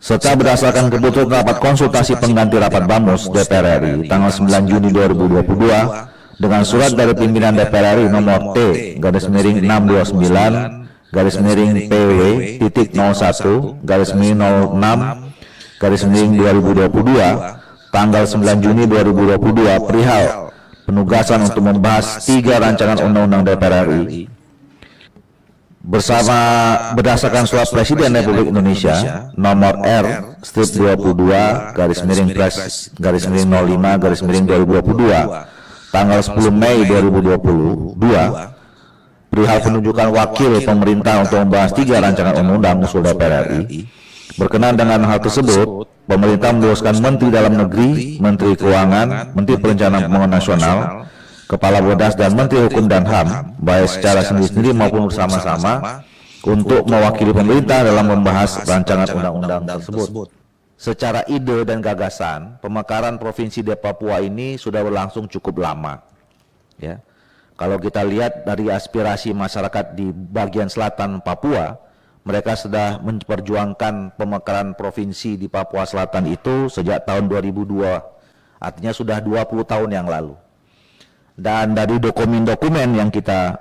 serta berdasarkan keputusan rapat konsultasi pengganti rapat BAMUS DPR RI tanggal 9 Juni 2022 dengan surat dari pimpinan DPR RI nomor T-629/01/06/2022 tanggal 9 Juni 2022 perihal penugasan untuk membahas 3 rancangan undang-undang DPR RI berdasarkan surat Presiden Republik Indonesia nomor R/22/Pres/05/2022 tanggal 10 Mei 2022 perihal penunjukan wakil pemerintah untuk membahas 3 rancangan undang-undang usul DPR RI. Berkenaan dengan hal tersebut, pemerintah menugaskan Menteri Dalam Negeri, Menteri Keuangan, Menteri Perencanaan Pembangunan Nasional, Kepala Badas dan Menteri Hukum dan HAM, baik secara sendiri-sendiri maupun bersama-sama, untuk mewakili pemerintah dalam membahas rancangan undang-undang tersebut. Secara ide dan gagasan, pemekaran Provinsi di Papua ini sudah berlangsung cukup lama. Ya, kalau kita lihat dari aspirasi masyarakat di bagian selatan Papua, mereka sudah memperjuangkan pemekaran provinsi di Papua Selatan itu sejak tahun 2002, artinya sudah 20 tahun yang lalu. Dan dari dokumen-dokumen yang kita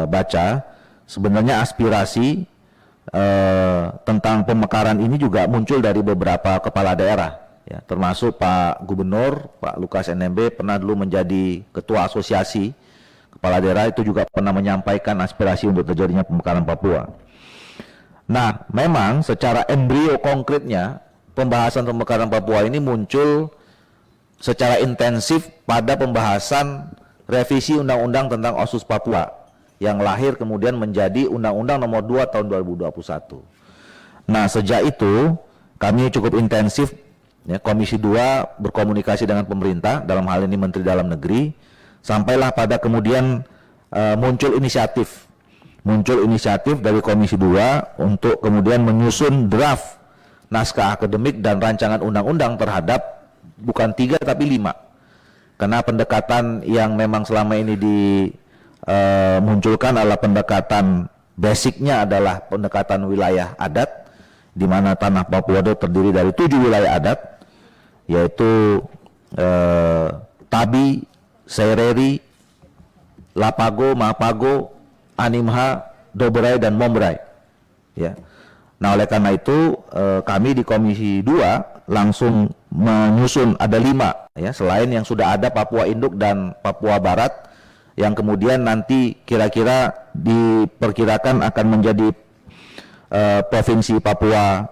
baca, sebenarnya aspirasi tentang pemekaran ini juga muncul dari beberapa kepala daerah, ya, termasuk Pak Gubernur, Pak Lukas NMB pernah dulu menjadi ketua asosiasi kepala daerah, itu juga pernah menyampaikan aspirasi untuk terjadinya pemekaran Papua. Nah, memang secara embrio konkretnya pembahasan pemekaran Papua ini muncul secara intensif pada pembahasan revisi Undang-Undang tentang OSUS Papua yang lahir kemudian menjadi Undang-Undang Nomor 2 Tahun 2021. Nah, sejak itu kami cukup intensif, ya, Komisi 2 berkomunikasi dengan pemerintah, dalam hal ini Menteri Dalam Negeri, sampailah pada kemudian muncul inisiatif dari Komisi 2 untuk kemudian menyusun draft naskah akademik dan rancangan undang-undang terhadap bukan 3 tapi 5. Karena pendekatan yang memang selama ini dimunculkan adalah pendekatan basicnya adalah pendekatan wilayah adat, di mana tanah Papua itu terdiri dari 7 wilayah adat, yaitu Tabi, Sereri, Lapago, Mapago, Animha, Doberai, dan Mombrai. Ya. Nah, oleh karena itu kami di Komisi 2 langsung menyusun ada 5, ya, selain yang sudah ada Papua Induk dan Papua Barat, yang kemudian nanti kira-kira diperkirakan akan menjadi Provinsi Papua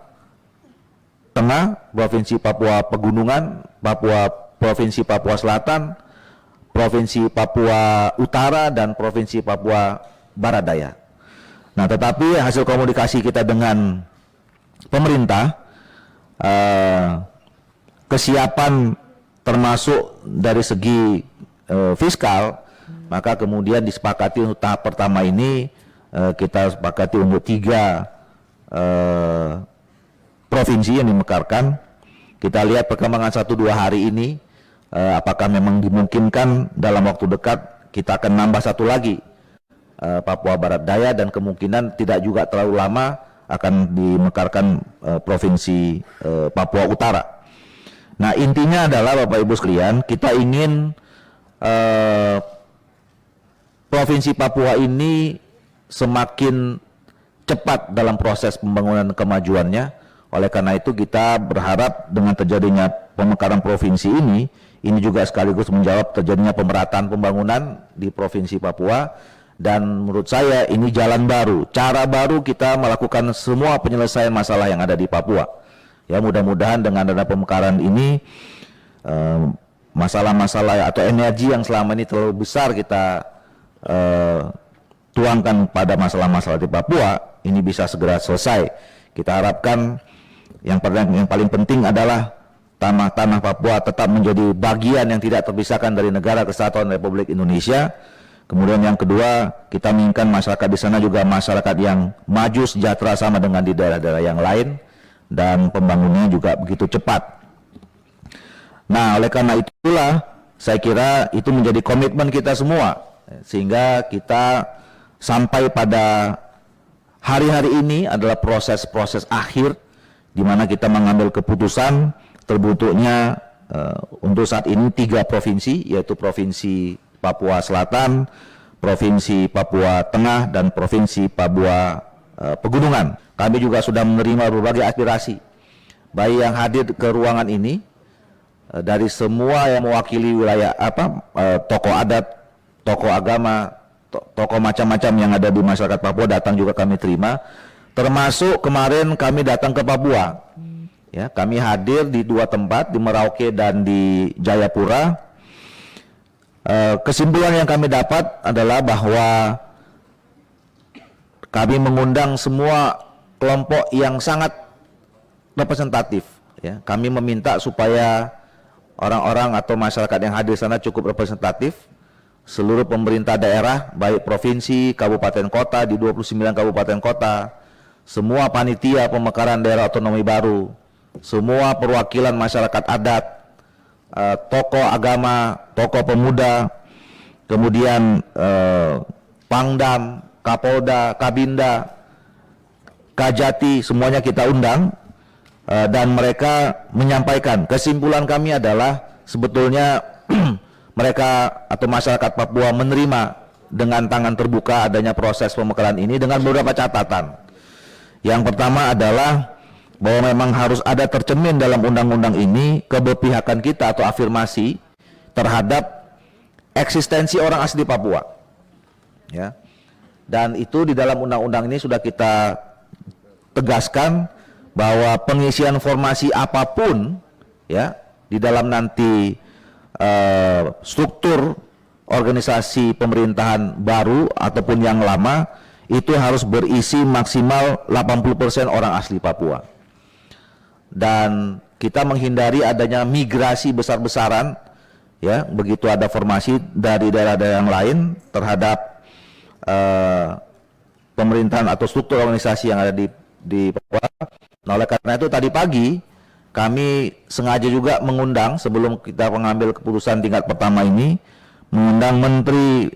Tengah, Provinsi Papua Pegunungan, Provinsi Papua Selatan, Provinsi Papua Utara, dan Provinsi Papua Barat Daya. Nah, tetapi hasil komunikasi kita dengan pemerintah, kesiapan termasuk dari segi fiskal, maka kemudian disepakati untuk tahap pertama ini kita sepakati untuk 3 provinsi yang dimekarkan. Kita lihat perkembangan 1-2 hari ini, apakah memang dimungkinkan dalam waktu dekat kita akan nambah 1 lagi, Papua Barat Daya, dan kemungkinan tidak juga terlalu lama akan dimekarkan Provinsi Papua Utara. Nah, intinya adalah Bapak Ibu sekalian, kita ingin Provinsi Papua ini semakin cepat dalam proses pembangunan kemajuannya. Oleh karena itu kita berharap dengan terjadinya pemekaran provinsi ini juga sekaligus menjawab terjadinya pemerataan pembangunan di Provinsi Papua. Dan menurut saya ini jalan baru, cara baru kita melakukan semua penyelesaian masalah yang ada di Papua. Ya, mudah-mudahan dengan dana pemekaran ini masalah-masalah atau energi yang selama ini terlalu besar kita tuangkan pada masalah-masalah di Papua ini bisa segera selesai. Kita harapkan yang paling penting adalah tanah Papua tetap menjadi bagian yang tidak terpisahkan dari Negara Kesatuan Republik Indonesia. Kemudian yang kedua, kita menginginkan masyarakat di sana juga masyarakat yang maju sejahtera sama dengan di daerah-daerah yang lain, dan pembangunannya juga begitu cepat. Nah, oleh karena itulah saya kira itu menjadi komitmen kita semua, sehingga kita sampai pada hari-hari ini adalah proses-proses akhir di mana kita mengambil keputusan terbentuknya untuk saat ini 3 provinsi, yaitu Provinsi Papua Selatan, Provinsi Papua Tengah, dan Provinsi Papua Pegunungan. Kami juga sudah menerima berbagai aspirasi, baik yang hadir ke ruangan ini, dari semua yang mewakili wilayah tokoh adat, tokoh agama, tokoh macam-macam yang ada di masyarakat Papua datang juga kami terima. Termasuk kemarin kami datang ke Papua. Ya, kami hadir di 2 tempat, di Merauke dan di Jayapura. Kesimpulan yang kami dapat adalah bahwa kami mengundang semua kelompok yang sangat representatif. Ya, kami meminta supaya orang-orang atau masyarakat yang hadir di sana cukup representatif. Seluruh pemerintah daerah, baik provinsi, kabupaten kota, di 29 kabupaten kota, semua panitia pemekaran daerah otonomi baru, semua perwakilan masyarakat adat, tokoh agama, tokoh pemuda, kemudian Pangdam, Kapolda, Kabinda, Kajati, semuanya kita undang, dan mereka menyampaikan. Kesimpulan kami adalah sebetulnya mereka atau masyarakat Papua menerima dengan tangan terbuka adanya proses pemekaran ini dengan beberapa catatan. Yang pertama adalah bahwa memang harus ada tercermin dalam undang-undang ini keberpihakan kita atau afirmasi terhadap eksistensi orang asli Papua. Ya. Dan itu di dalam undang-undang ini sudah kita tegaskan bahwa pengisian formasi apapun ya di dalam nanti struktur organisasi pemerintahan baru ataupun yang lama itu harus berisi maksimal 80% orang asli Papua. Dan kita menghindari adanya migrasi besar-besaran ya, begitu ada formasi dari daerah-daerah yang lain terhadap pemerintahan atau struktur organisasi yang ada di Papua. Nah, oleh karena itu tadi pagi kami sengaja juga mengundang, sebelum kita mengambil keputusan tingkat pertama ini, mengundang Menteri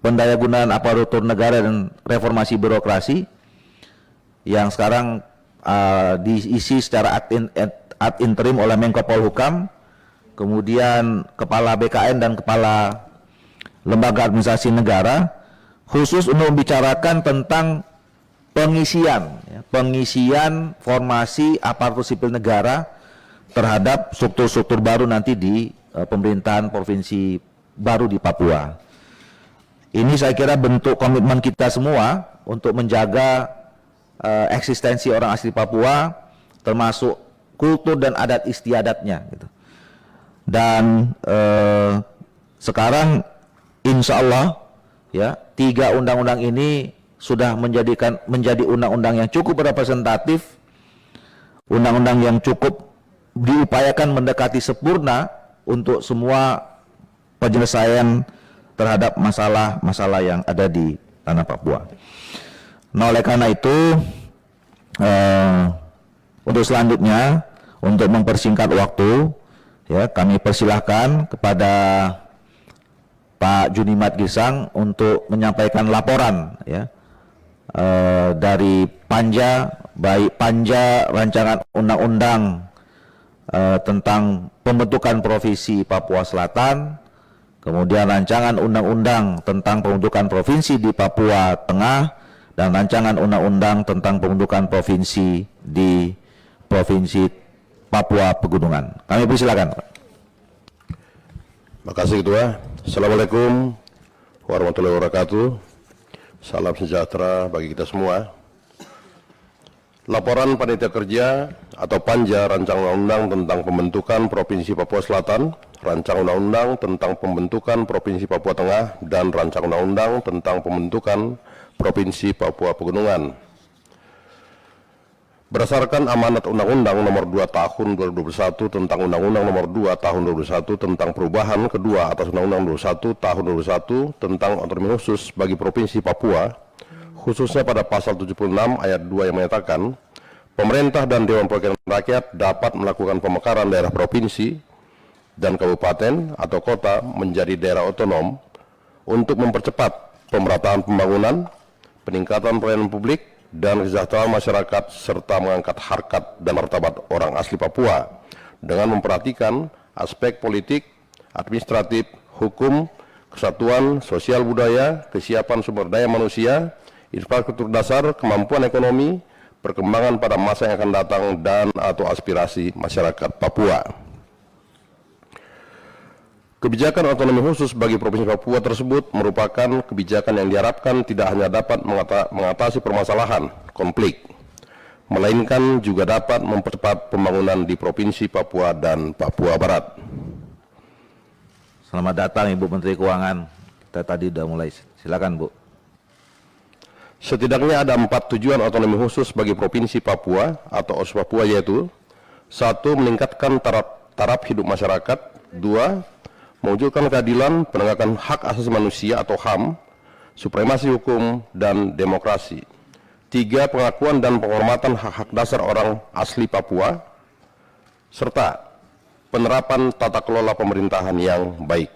Pendayagunaan Aparatur Negara dan Reformasi Birokrasi yang sekarang diisi secara ad interim oleh Menko Polhukam, kemudian Kepala BKN dan Kepala Lembaga Administrasi Negara, khusus untuk membicarakan tentang pengisian formasi aparatur sipil negara terhadap struktur-struktur baru nanti di pemerintahan provinsi baru di Papua. Ini saya kira bentuk komitmen kita semua untuk menjaga eksistensi orang asli Papua, termasuk kultur dan adat istiadatnya. Gitu. Dan sekarang insya Allah ya 3 undang-undang ini sudah menjadi undang-undang yang cukup representatif, undang-undang yang cukup diupayakan mendekati sempurna untuk semua penyelesaian terhadap masalah-masalah yang ada di tanah Papua. Nah, oleh karena itu untuk selanjutnya, untuk mempersingkat waktu ya, kami persilahkan kepada Pak Junimat Gisang untuk menyampaikan laporan ya dari Panja, baik Panja rancangan undang-undang tentang pembentukan Provinsi Papua Selatan, kemudian rancangan undang-undang tentang pembentukan provinsi di Papua Tengah, dan rancangan undang-undang tentang pembentukan provinsi di Provinsi Papua Pegunungan. Kami persilakan. Terima kasih Ketua. Assalamualaikum warahmatullahi wabarakatuh. Salam sejahtera bagi kita semua. Laporan Panitia Kerja atau Panja Rancangan Undang-Undang tentang Pembentukan Provinsi Papua Selatan, Rancangan Undang-Undang tentang Pembentukan Provinsi Papua Tengah, dan Rancangan Undang-Undang tentang Pembentukan Provinsi Papua Pegunungan. Berdasarkan amanat Undang-Undang Nomor 2 Tahun 2021 tentang Undang-Undang Nomor 2 Tahun 2021 tentang perubahan kedua atas Undang-Undang 21 Tahun 2021 tentang otonomi khusus bagi Provinsi Papua, khususnya pada pasal 76 ayat 2 yang menyatakan pemerintah dan Dewan Perwakilan Rakyat dapat melakukan pemekaran daerah provinsi dan kabupaten atau kota menjadi daerah otonom untuk mempercepat pemerataan pembangunan, peningkatan pelayanan publik, dan kesejahteraan masyarakat serta mengangkat harkat dan martabat orang asli Papua dengan memperhatikan aspek politik, administratif, hukum, kesatuan, sosial budaya, kesiapan sumber daya manusia, infrastruktur dasar, kemampuan ekonomi, perkembangan pada masa yang akan datang dan atau aspirasi masyarakat Papua. Kebijakan otonomi khusus bagi Provinsi Papua tersebut merupakan kebijakan yang diharapkan tidak hanya dapat mengatasi permasalahan, konflik, melainkan juga dapat mempercepat pembangunan di Provinsi Papua dan Papua Barat. Selamat datang Ibu Menteri Keuangan. Kita tadi sudah mulai. Silakan Bu. Setidaknya ada 4 tujuan otonomi khusus bagi Provinsi Papua atau OS Papua, yaitu 1. Meningkatkan taraf hidup masyarakat. 2. Mewujudkan keadilan, penegakan hak asasi manusia atau HAM, supremasi hukum, dan demokrasi. 3. Pengakuan dan penghormatan hak-hak dasar orang asli Papua, serta penerapan tata kelola pemerintahan yang baik.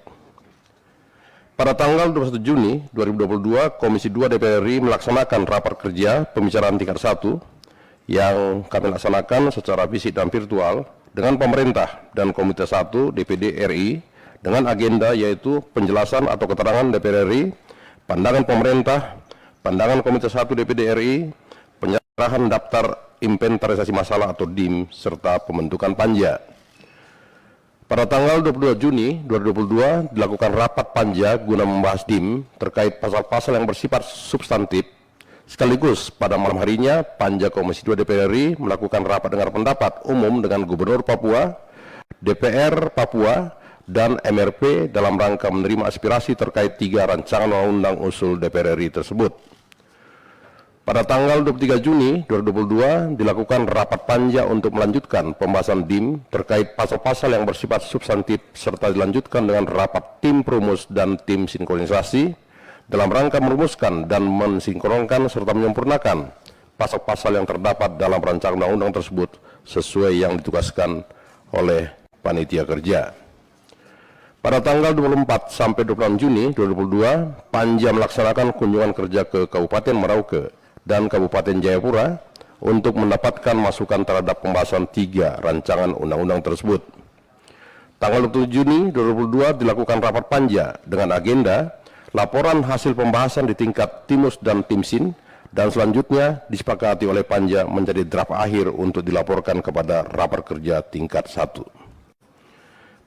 Pada tanggal 21 Juni 2022, Komisi 2 DPR RI melaksanakan rapat kerja pembicaraan tingkat 1 yang kami laksanakan secara fisik dan virtual dengan pemerintah dan Komite 1 DPD RI dengan agenda yaitu penjelasan atau keterangan DPR RI, pandangan pemerintah, pandangan Komite 1 DPD RI, penyerahan daftar inventarisasi masalah atau DIM, serta pembentukan panja. Pada tanggal 22 Juni 2022 dilakukan rapat panja guna membahas DIM terkait pasal-pasal yang bersifat substantif. Sekaligus pada malam harinya panja Komisi 2 DPR RI melakukan rapat dengar pendapat umum dengan Gubernur Papua, DPR Papua, dan MRP dalam rangka menerima aspirasi terkait 3 rancangan undang-undang usul DPR RI tersebut. Pada tanggal 23 Juni 2022 dilakukan rapat panja untuk melanjutkan pembahasan DIM terkait pasal-pasal yang bersifat substantif serta dilanjutkan dengan rapat tim perumus dan tim sinkronisasi dalam rangka merumuskan dan mensinkronkan serta menyempurnakan pasal-pasal yang terdapat dalam rancangan undang-undang tersebut sesuai yang ditugaskan oleh panitia kerja. Pada tanggal 24 sampai 26 Juni 2022, Panja melaksanakan kunjungan kerja ke Kabupaten Merauke dan Kabupaten Jayapura untuk mendapatkan masukan terhadap pembahasan 3 rancangan undang-undang tersebut. Tanggal 27 Juni 2022 dilakukan rapat Panja dengan agenda laporan hasil pembahasan di tingkat Timus dan Timsin, dan selanjutnya disepakati oleh Panja menjadi draft akhir untuk dilaporkan kepada rapat kerja tingkat 1.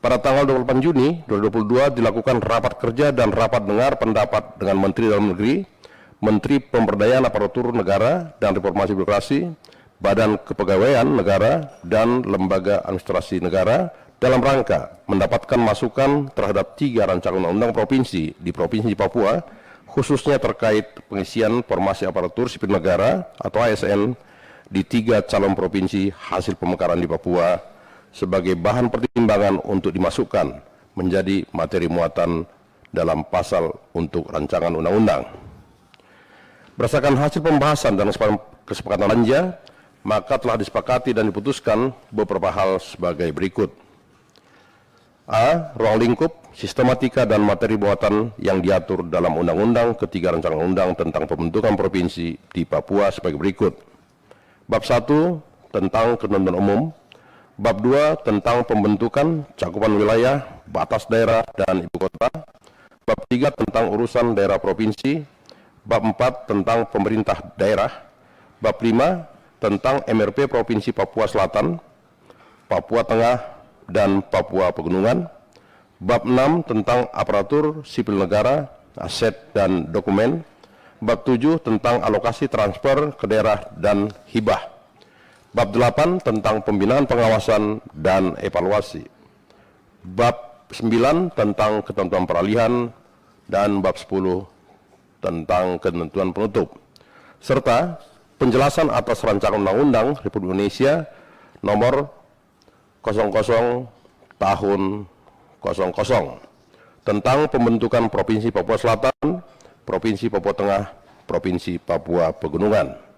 Pada tanggal 28 Juni 2022 dilakukan rapat kerja dan rapat dengar pendapat dengan Menteri Dalam Negeri, Menteri Pemberdayaan Aparatur Negara dan Reformasi Birokrasi, Badan Kepegawaian Negara, dan Lembaga Administrasi Negara dalam rangka mendapatkan masukan terhadap 3 rancangan undang-undang provinsi di Provinsi Papua, khususnya terkait pengisian formasi aparatur sipil negara atau ASN di 3 calon provinsi hasil pemekaran di Papua sebagai bahan pertimbangan untuk dimasukkan menjadi materi muatan dalam pasal untuk rancangan undang-undang. Berdasarkan hasil pembahasan dan kesepakatan panja, maka telah disepakati dan diputuskan beberapa hal sebagai berikut. A. Ruang lingkup, sistematika dan materi muatan yang diatur dalam undang-undang ketiga rancangan undang tentang pembentukan provinsi di Papua sebagai berikut. Bab 1 tentang ketentuan umum, Bab 2 tentang pembentukan cakupan wilayah, batas daerah, dan ibu kota. Bab 3 tentang urusan daerah provinsi. Bab 4 tentang pemerintah daerah. Bab 5 tentang MRP Provinsi Papua Selatan, Papua Tengah, dan Papua Pegunungan. Bab 6 tentang aparatur sipil negara, aset, dan dokumen. Bab 7 tentang alokasi transfer ke daerah dan hibah. Bab 8 tentang pembinaan pengawasan dan evaluasi. Bab 9 tentang ketentuan peralihan, dan bab 10 tentang ketentuan penutup. Serta penjelasan atas rancangan undang-undang Republik Indonesia nomor 00 tahun 00 tentang pembentukan Provinsi Papua Selatan, Provinsi Papua Tengah, Provinsi Papua Pegunungan.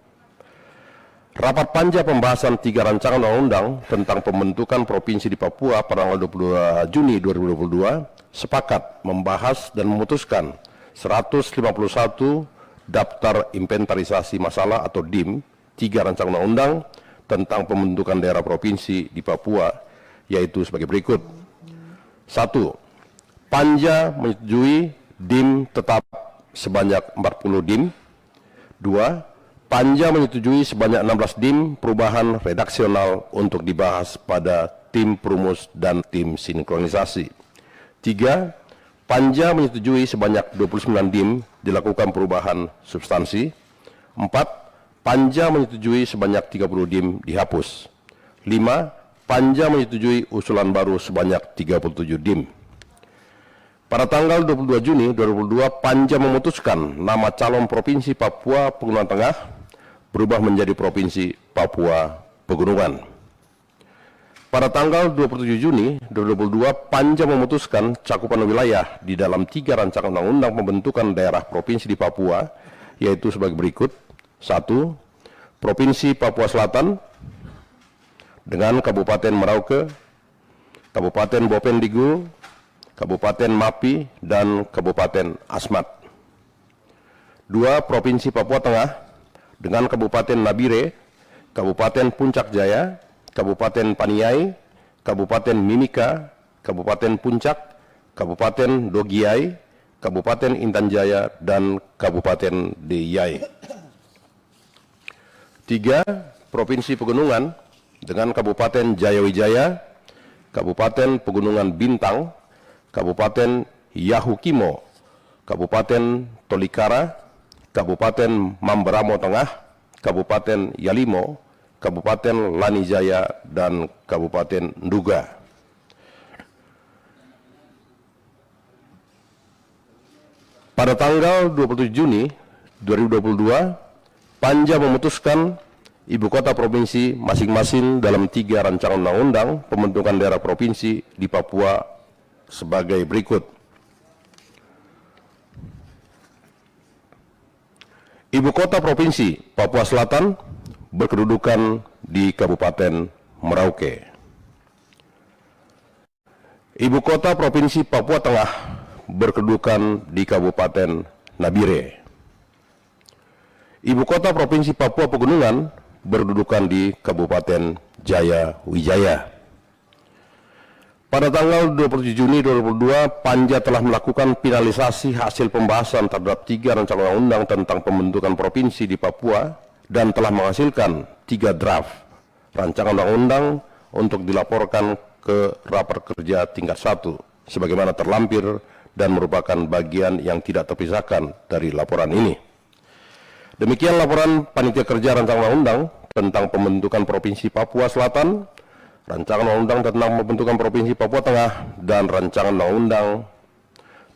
Rapat panja pembahasan 3 rancangan undang-undang tentang pembentukan provinsi di Papua pada tanggal 22 Juni 2022 sepakat membahas dan memutuskan 151 Daftar Inventarisasi Masalah atau DIM 3 rancangan undang-undang tentang pembentukan daerah provinsi di Papua, yaitu sebagai berikut. 1. Panja menyetujui DIM tetap sebanyak 40 DIM. 2. Panja menyetujui sebanyak 16 DIM perubahan redaksional untuk dibahas pada tim perumus dan tim sinkronisasi. 3. Panja menyetujui sebanyak 29 DIM dilakukan perubahan substansi. 4. Panja menyetujui sebanyak 30 DIM dihapus. 5. Panja menyetujui usulan baru sebanyak 37 DIM. Pada tanggal 22 Juni 2022, Panja memutuskan nama calon Provinsi Papua Pegunungan Tengah berubah menjadi Provinsi Papua Pegunungan. Pada tanggal 27 Juni 2022, Panja memutuskan cakupan wilayah di dalam 3 rancangan undang-undang pembentukan daerah provinsi di Papua, yaitu sebagai berikut. 1. Provinsi Papua Selatan dengan Kabupaten Merauke, Kabupaten Bopendigul, Kabupaten Mapi, dan Kabupaten Asmat. 2. Provinsi Papua Tengah dengan Kabupaten Nabire, Kabupaten Puncak Jaya, Kabupaten Paniai, Kabupaten Mimika, Kabupaten Puncak, Kabupaten Dogiai, Kabupaten Intan Jaya, dan Kabupaten Deyai. 3. Provinsi Pegunungan dengan Kabupaten Jayawijaya, Kabupaten Pegunungan Bintang, Kabupaten Yahukimo, Kabupaten Tolikara, Kabupaten Mamberamo Tengah, Kabupaten Yalimo, Kabupaten Lanijaya, dan Kabupaten Nduga. Pada tanggal 27 Juni 2022, Panja memutuskan ibu kota provinsi masing-masing dalam 3 rancangan undang-undang pembentukan daerah provinsi di Papua sebagai berikut. Ibu kota provinsi Papua Selatan berkedudukan di Kabupaten Merauke. Ibu kota provinsi Papua Tengah berkedudukan di Kabupaten Nabire. Ibu kota provinsi Papua Pegunungan berkedudukan di Kabupaten Jayawijaya. Pada tanggal 27 Juni 2022, Panja telah melakukan finalisasi hasil pembahasan terhadap 3 rancangan undang-undang tentang pembentukan provinsi di Papua dan telah menghasilkan 3 draft rancangan undang-undang untuk dilaporkan ke rapat kerja tingkat 1 sebagaimana terlampir dan merupakan bagian yang tidak terpisahkan dari laporan ini. Demikian laporan Panitia Kerja Rancangan Undang tentang pembentukan Provinsi Papua Selatan, Rancangan Undang-Undang tentang pembentukan Provinsi Papua Tengah, dan Rancangan Undang-Undang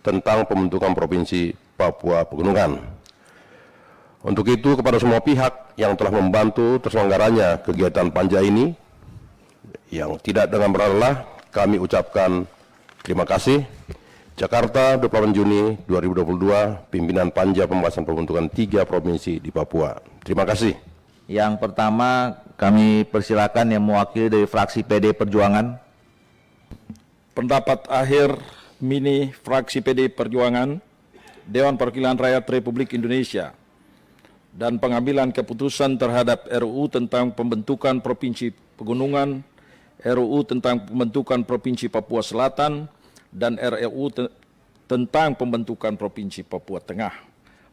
tentang pembentukan Provinsi Papua Pegunungan. Untuk itu, kepada semua pihak yang telah membantu terselenggaranya kegiatan Panja ini, yang tidak dengan berlelah, kami ucapkan terima kasih. Jakarta, 28 Juni 2022, pimpinan Panja pembahasan pembentukan 3 provinsi di Papua. Terima kasih. Yang pertama, kami persilakan yang mewakili dari fraksi PD Perjuangan. Pendapat akhir mini fraksi PD Perjuangan, Dewan Perwakilan Rakyat Republik Indonesia, dan pengambilan keputusan terhadap RUU tentang pembentukan Provinsi Pegunungan, RUU tentang pembentukan Provinsi Papua Selatan, dan RUU tentang pembentukan Provinsi Papua Tengah,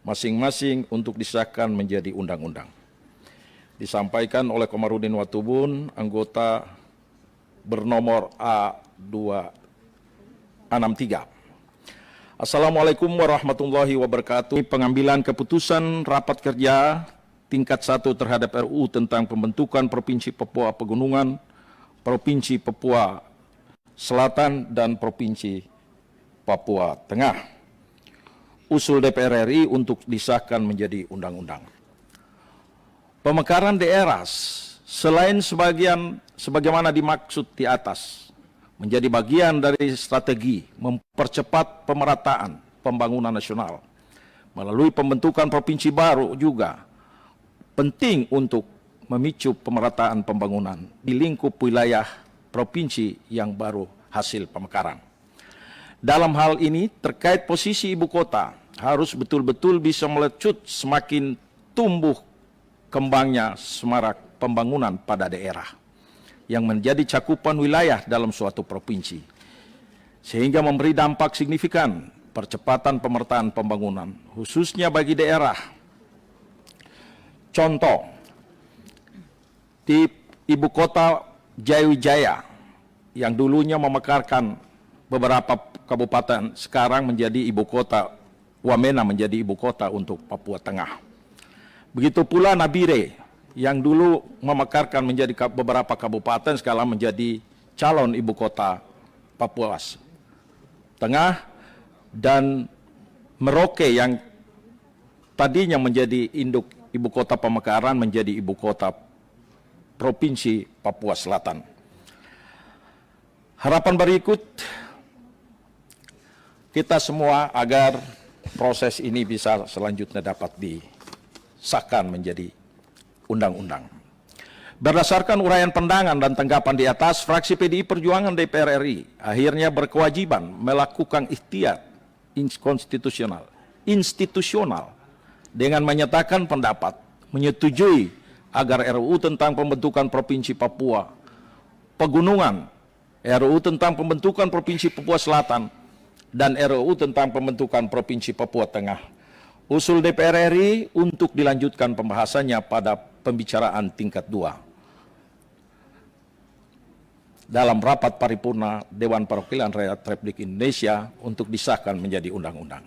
masing-masing untuk disahkan menjadi undang-undang. Disampaikan oleh Komarudin Watubun, anggota bernomor A263. Assalamualaikum warahmatullahi wabarakatuh. Pengambilan keputusan rapat kerja tingkat 1 terhadap RUU tentang pembentukan Provinsi Papua Pegunungan, Provinsi Papua Selatan, dan Provinsi Papua Tengah. Usul DPR RI untuk disahkan menjadi undang-undang. Pemekaran daerah selain sebagaimana dimaksud di atas menjadi bagian dari strategi mempercepat pemerataan pembangunan nasional melalui pembentukan provinsi baru juga penting untuk memicu pemerataan pembangunan di lingkup wilayah provinsi yang baru hasil pemekaran. Dalam hal ini terkait posisi ibu kota harus betul-betul bisa melecut semakin tumbuh kembangnya semarak pembangunan pada daerah yang menjadi cakupan wilayah dalam suatu provinsi, sehingga memberi dampak signifikan percepatan pemertaan pembangunan, khususnya bagi daerah. Contoh, di ibu kota Jayawijaya yang dulunya memekarkan beberapa kabupaten, sekarang menjadi ibu kota, Wamena menjadi ibu kota untuk Papua Tengah. Begitu pula Nabire yang dulu memekarkan menjadi beberapa kabupaten, sekarang menjadi calon ibu kota Papua Tengah, dan Merauke yang tadinya menjadi induk ibu kota pemekaran menjadi ibu kota Provinsi Papua Selatan. Harapan berikut kita semua agar proses ini bisa selanjutnya dapat disahkan menjadi undang-undang. Berdasarkan uraian pandangan dan tanggapan di atas, fraksi PDI Perjuangan DPR RI akhirnya berkewajiban melakukan ikhtiar institusional dengan menyatakan pendapat menyetujui agar RUU tentang pembentukan Provinsi Papua Pegunungan, RUU tentang pembentukan Provinsi Papua Selatan, dan RUU tentang pembentukan Provinsi Papua Tengah usul DPR RI untuk dilanjutkan pembahasannya pada pembicaraan tingkat 2 dalam rapat paripurna Dewan Perwakilan Rakyat Republik Indonesia untuk disahkan menjadi undang-undang.